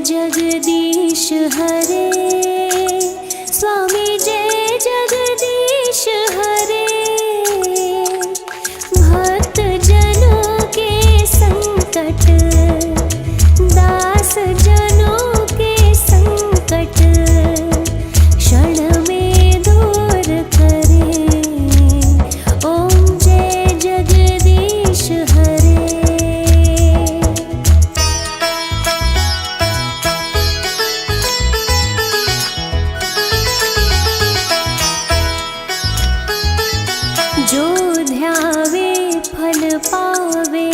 जगदीश हरे, स्वामी जय जगदीश हरे। भक्त जनों के संकट, दास जनों के संकट क्षण में दूर करे। ओम जय जगदीश हरे। जो ध्यावे फल पावे,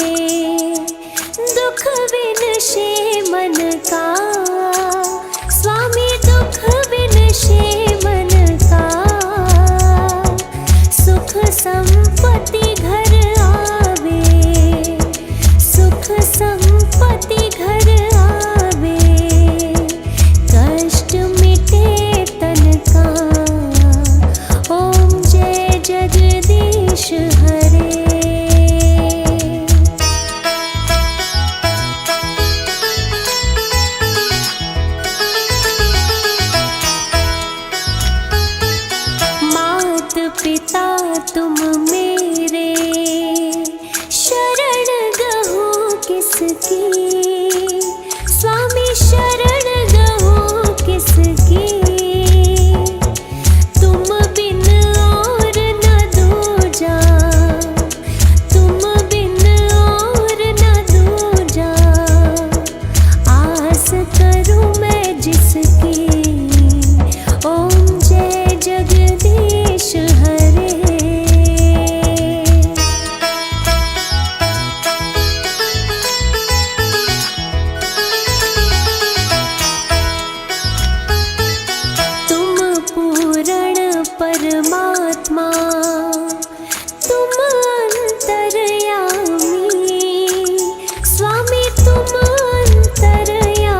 दुख विनशे मन का। स्वामी दुख विनशे मन का, सुख संपत्ति घर आवे, सुख संपत्ति घर आवे। कष्ट मिटे तन का, ओम जय जगदीश हरे। मात पिता तुम मेरे, शरण गहो किसकी। स्वामी शरण गहो किसकी। तुम बिन और न दूजा, तुम बिन और न दूजा। आस करूं मैं जिसकी, ओम जय जगदीश हरे। तुम पूर्ण परमात्मा, तुम अंतर्यामी। स्वामी तुम अंतर्यामी।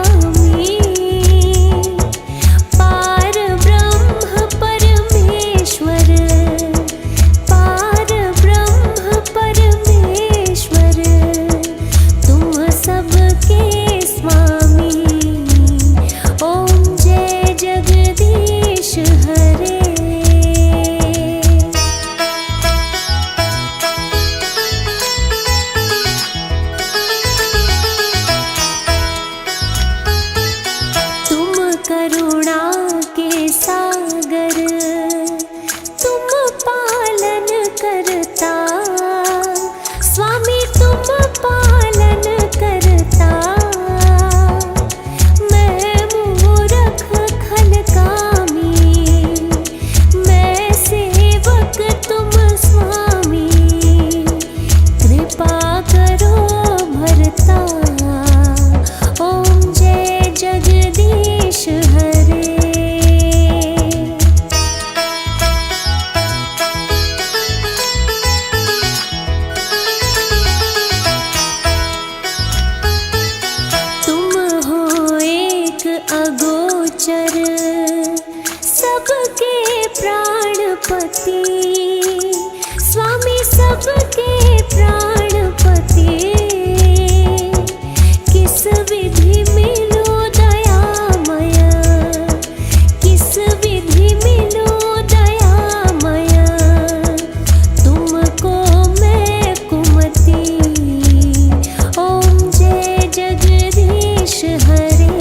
पार ब्रह्म परमेश्वर, पार ब्रह्म परमेश्वर। तुम सबके स्वामी, ओम जय जगदीश हरे। तुम करुणा के सागर, तुम पालन करता। स्वामी तुम पालन करता। मैं मूरख खलकामी, मैं सेवक तुम स्वामी। कृपा करो भरता, ओम जय जगदीश हरे। तुम हो एक अगोचर, सबके प्राणपति। स्वामी सबके प्राणपति। किस विधि मिलो दयामय, किस विधि मिलो दयामय। तुमको मैं कुमति, ओम जय जगदीश हरे।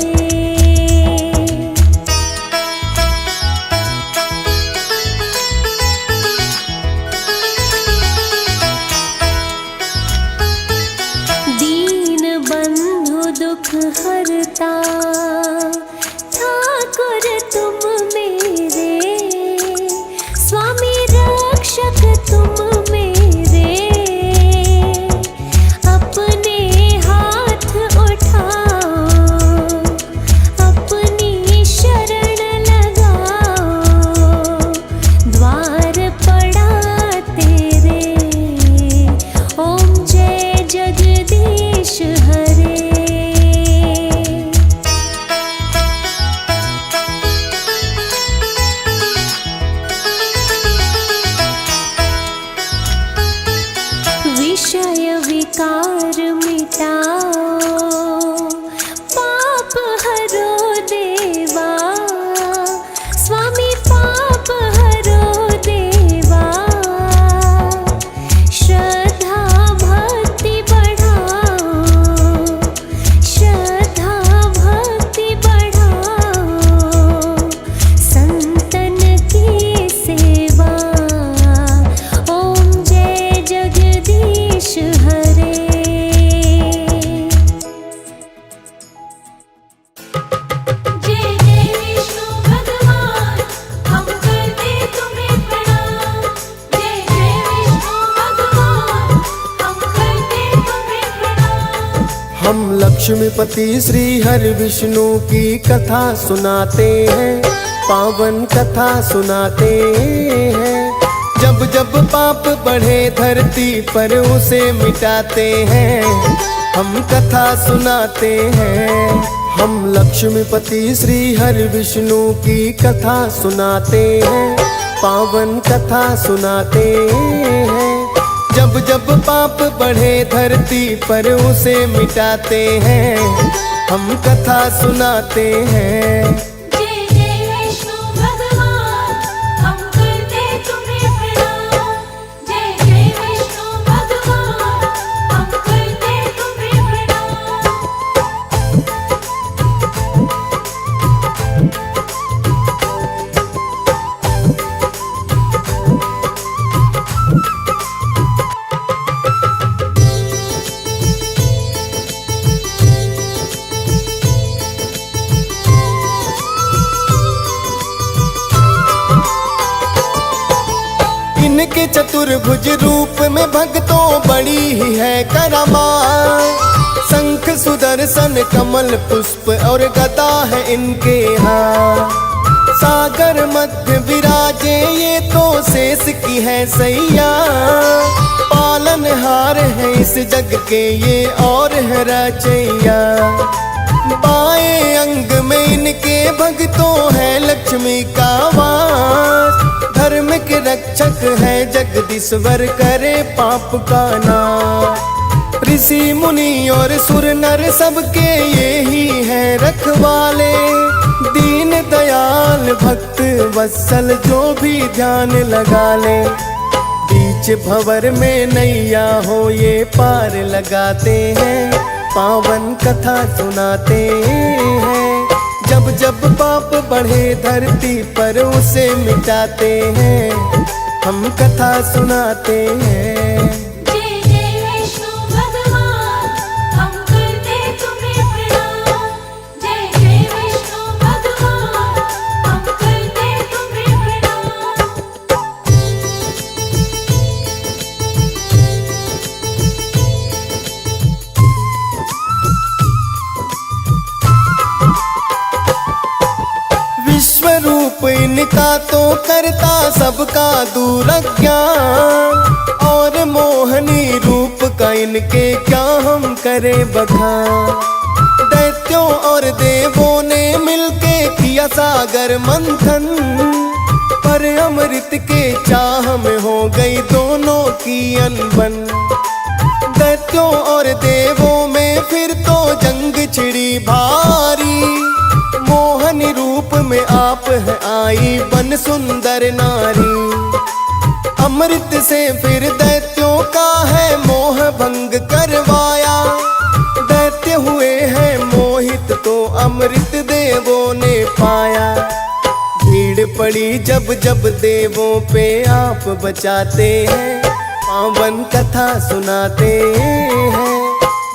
दीन बंधु दुख हरता, ठाकुर तुम मेरे। स्वामी रक्षक तुम मेरे। अपने हाथ उठाओ, अपनी शरण लगाओ। द्वार पड़ा तेरे, ओम जय जगदीश हरे। हम लक्ष्मीपति श्री हरि विष्णु की कथा सुनाते हैं, पावन कथा सुनाते हैं। जब जब पाप बढ़े धरती पर उसे मिटाते हैं, हम कथा सुनाते हैं। हम लक्ष्मीपति श्री हरि विष्णु की कथा सुनाते हैं, पावन कथा सुनाते हैं। जब जब पाप बढ़े धरती पर उसे मिटाते हैं, हम कथा सुनाते हैं। जय जय विष्णु भगवान, हम करते तुम्हें प्रणाम। जय जय विष्णु भगवान, हम करते तुम्हें प्रणाम। इनके चतुर्भुज रूप में भक्तों बड़ी ही है करामात। शंख सुदर्शन कमल पुष्प और गदा है इनके हाथ। सागर मध्य विराजे ये तो शेष की है सैया। पालनहार है इस जग के ये और है रचैया। बाएं अंग में इनके भक्तों है लक्ष्मी का वास। धर्म के रक्षक है जगदीश्वर करे पाप का नाश। ऋषि मुनि और सुर नर सबके ये ही है रखवाले। दीन दयाल भक्त वत्सल जो भी ध्यान लगा ले। बीच भंवर में नैया हो ये पार लगाते हैं, पावन कथा सुनाते हैं। जब जब पाप बढ़े धरती पर उसे मिटाते हैं, हम कथा सुनाते हैं। जय जय विष्णु भगवान, हम करते तुम्हें प्रणाम। जय जय विष्णु भगवान, हम करते तुम्हें प्रणाम। विश्व रूप इनका तो करता सबका दूर ज्ञान। और मोहनी रूप का इनके क्या हम करें बखान। दैत्यों और देवों ने मिलके किया सागर मंथन। पर अमृत के चाह में हो गई दोनों की अनबन। दैत्यों और देवों में फिर तो जंग छिड़ी भारी। मोहनी रूप में आप है आई बन सुंदर नारी। अमृत से फिर दैत्यों का है मोह भंग करवाया। दैत्य हुए हैं मोहित तो अमृत देवों ने पाया। भीड़ पड़ी जब जब देवों पे आप बचाते हैं, पावन कथा सुनाते हैं।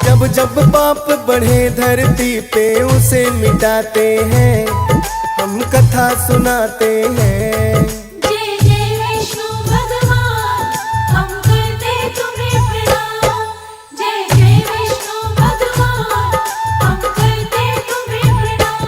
जब जब पाप बढ़े धरती पे उसे मिटाते हैं, हम कथा सुनाते हैं। जय जय विष्णु भगवान, हम करते तुम्हें प्रणाम। जय जय विष्णु भगवान, हम करते तुम्हें प्रणाम।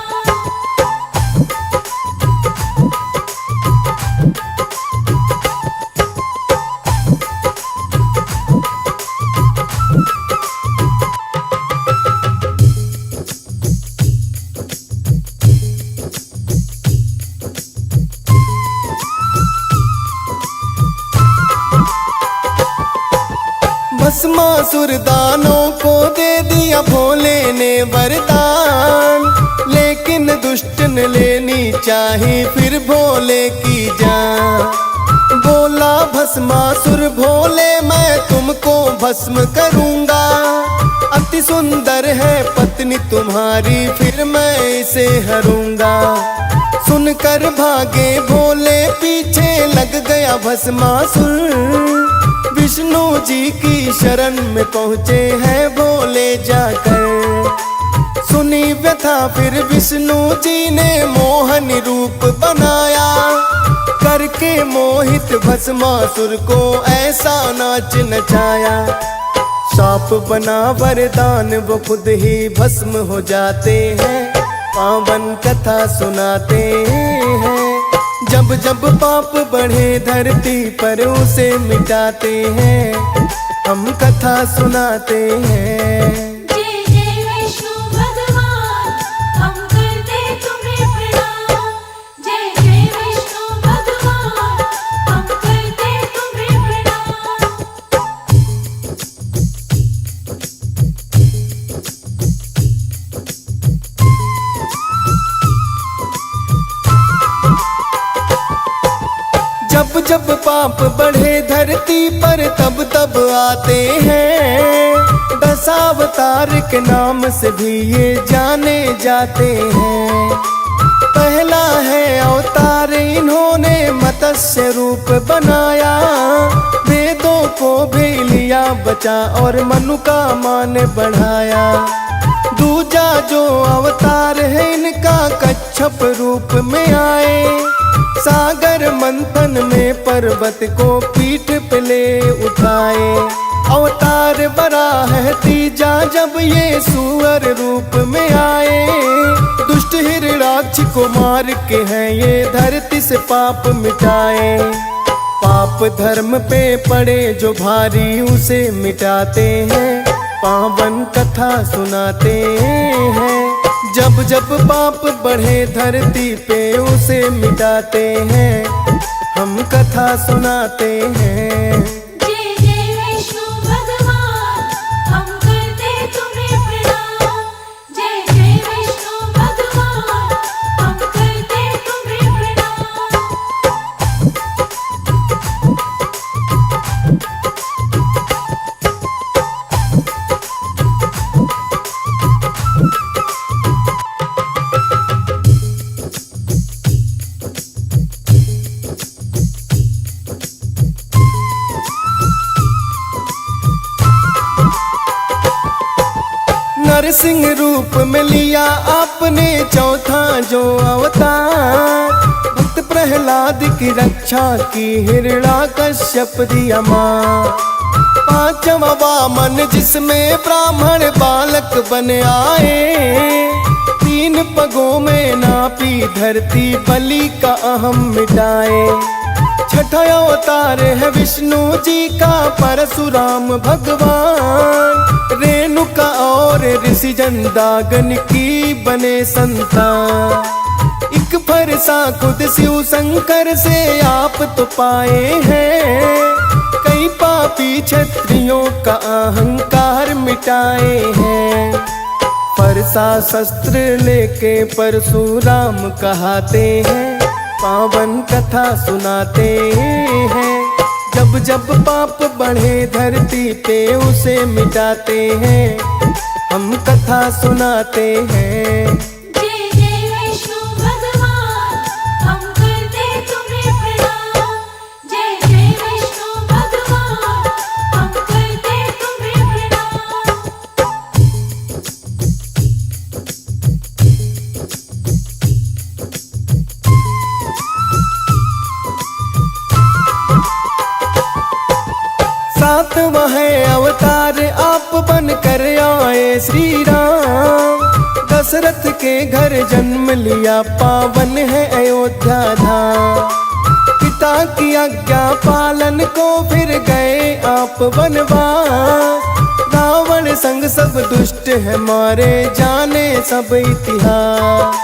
भस्मासुर दानों को दे दिया भोले ने वरदान। लेकिन दुष्ट ने लेनी चाही फिर भोले की जान। बोला भस्मासुर भोले मैं तुमको भस्म करूंगा। अति सुंदर है पत्नी तुम्हारी फिर मैं इसे हरूंगा। सुनकर भागे भोले पीछे लग गया भस्मासुर। विष्णु जी की शरण में पहुँचे हैं भोले जाकर। सुनी व्यथा फिर विष्णु जी ने मोहन रूप बनाया। करके मोहित भस्मासुर को ऐसा नाच नचाया। सांप बना वरदान वो खुद ही भस्म हो जाते हैं, पावन कथा सुनाते हैं। जब जब पाप बढ़े धरती पर उसे मिटाते हैं, हम कथा सुनाते हैं। जय जय विष्णु भगवान, हम करते तुम्हें प्रणाम। जय जय विष्णु भगवान, हम करते तुम्हें प्रणाम। जब जब पाप बढ़े धरती पर तब तब आते हैं, दशावतार के नाम से भी ये जाने जाते हैं। पहला है अवतार इन्होंने मत्स्य रूप बनाया, वेदों को भी लिया बचा और मनु का मान बढ़ाया। दूजा जो अवतार है इनका कच्छप रूप में आए, सागर मंथन में पर्वत को पीठ पे ले उठाए। अवतार बराह है तीजा जब ये सुअर रूप में आए, दुष्ट हिरणाक्ष को मार के हैं ये धरती से पाप मिटाए। पाप धर्म पे पड़े जो भारी उसे मिटाते हैं, पावन कथा सुनाते हैं। जब जब पाप बढ़े धरती पे उसे मिटाते हैं, हम कथा सुनाते हैं। जय जय विष्णु भगवान, हम करते तुम्हें प्रणाम। जय जय विष्णु भगवान, हम करते तुम्हें प्रणाम। नरसिंह रूप में लिया आपने चौथा जो अवतार, भक्त प्रहलाद की रक्षा की हिरणाकश्यप दिया मां। पांचवा वामन जिसमें ब्राह्मण बालक बन आए, तीन पगों में नापी धरती बलि का अहम मिटाए। छठा अवतार है विष्णु जी का परशुराम भगवान, रेणुका और ऋषि जंदागन की बने संतान। एक फरसा खुद शिव शंकर से आप तो पाए हैं, कई पापी क्षत्रियों का अहंकार मिटाए हैं। फरसा शस्त्र लेके परशुराम कहाते हैं, पावन कथा सुनाते हैं। जब जब पाप बढ़े धरती पे उसे मिटाते हैं, हम कथा सुनाते हैं। जय जय विष्णु भगवान, हम करते तुम्हें प्रणाम। जय जय विष्णु भगवान, हम करते तुम्हें प्रणाम। सातवां है अवतार आप बन कर आए श्री राम, दशरथ के घर जन्म लिया पावन है अयोध्या धाम। पिता की आज्ञा पालन को फिर गए आप वनवास, रावण संग सब दुष्ट है मारे जाने सब इतिहास।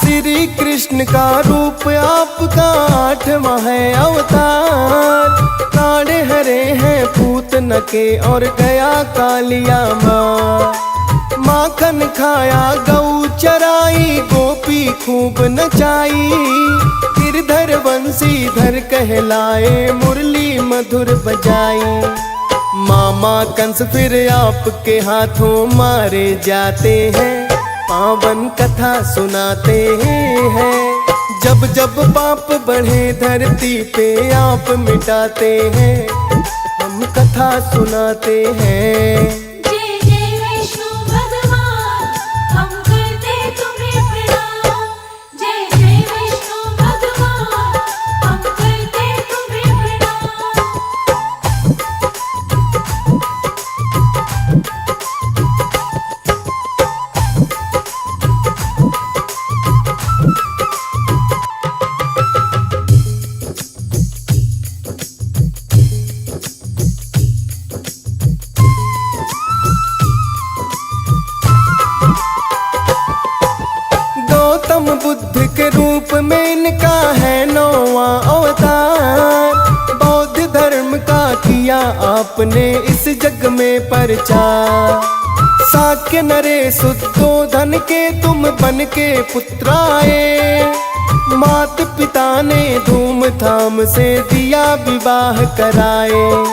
श्री कृष्ण का रूप आपका आठवां है अवतार, प्राण हरे हैं पूतना के और गया कालिया माँ। माखन खाया गौ चराई गोपी खूब नचाई, गिरधर वंशीधर कहलाए मुरली मधुर बजाई। मामा कंस फिर आपके हाथों मारे जाते हैं, पावन कथा सुनाते हैं। जब जब पाप बढ़े धरती पे आप मिटाते हैं, हम कथा सुनाते हैं। जय जय विष्णु भगवान, हम करते तुम्हें प्रणाम। जय जय विष्णु भगवान, हम करते तुम्हें प्रणाम। बुद्ध के रूप में इनका है 9वां अवतार। बौद्ध धर्म का किया आपने इस जग में प्रचार। साक्य नरेश शुद्धोधन के तुम बन के पुत्र आए। मात पिता ने धूमधाम से दिया विवाह कराए।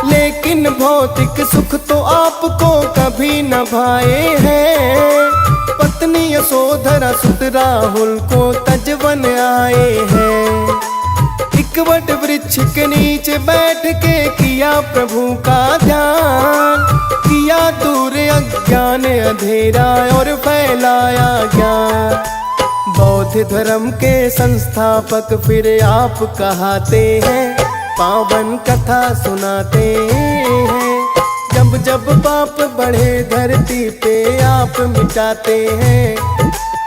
लेकिन भौतिक सुख तो आपको कभी न भाए हैं। पत्नी यशोधरा सुत राहुल को तजवन आए हैं। एक वट वृक्ष के नीचे बैठ के किया प्रभु का ध्यान। किया दूर अज्ञान अंधेरा और फैलाया ज्ञान। बौद्ध धर्म के संस्थापक फिर आप कहते हैं। पावन कथा सुनाते हैं। जब जब पाप बढ़े धरती पे आप मिटाते हैं।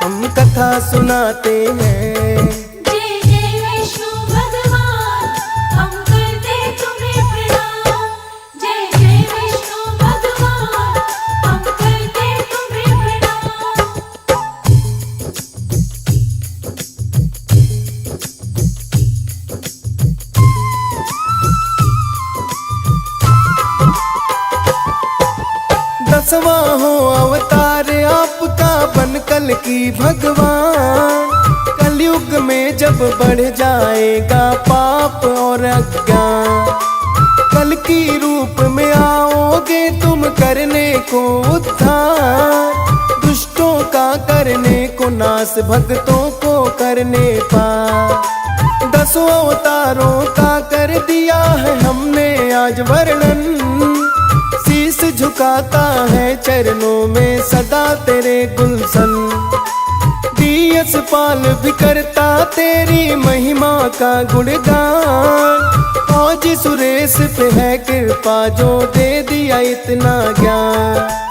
हम कथा सुनाते हैं। जय जय विष्णु भगवान, हम करते तुम्हें प्रणाम। जय जय विष्णु भगवान, हम करते तुम्हें प्रणाम। दसवां हो अवतार आपका बन कल की भगवान। कलयुग में जब बढ़ जाएगा पाप और अज्ञान। कल की रूप में आओगे तुम करने को उद्धार। दुष्टों का करने को नाश, भक्तों को करने पार। 10 अवतारों का कर दिया है हमने आज वर्णन। शीश झुकाता है चरणों में सदा तेरे गुलशन। दियस पाल भी करता तेरी महिमा का गुणगान। फौज सुरेश पे है कृपा जो दे दिया इतना ज्ञान।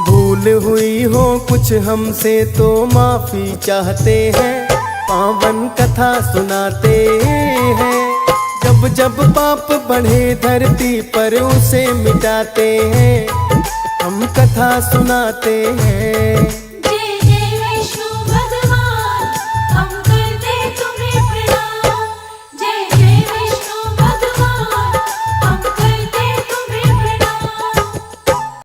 भूल हुई हो कुछ हमसे तो माफी चाहते हैं। पावन कथा सुनाते हैं। जब जब पाप बढ़े धरती पर उसे मिटाते हैं। हम कथा सुनाते हैं।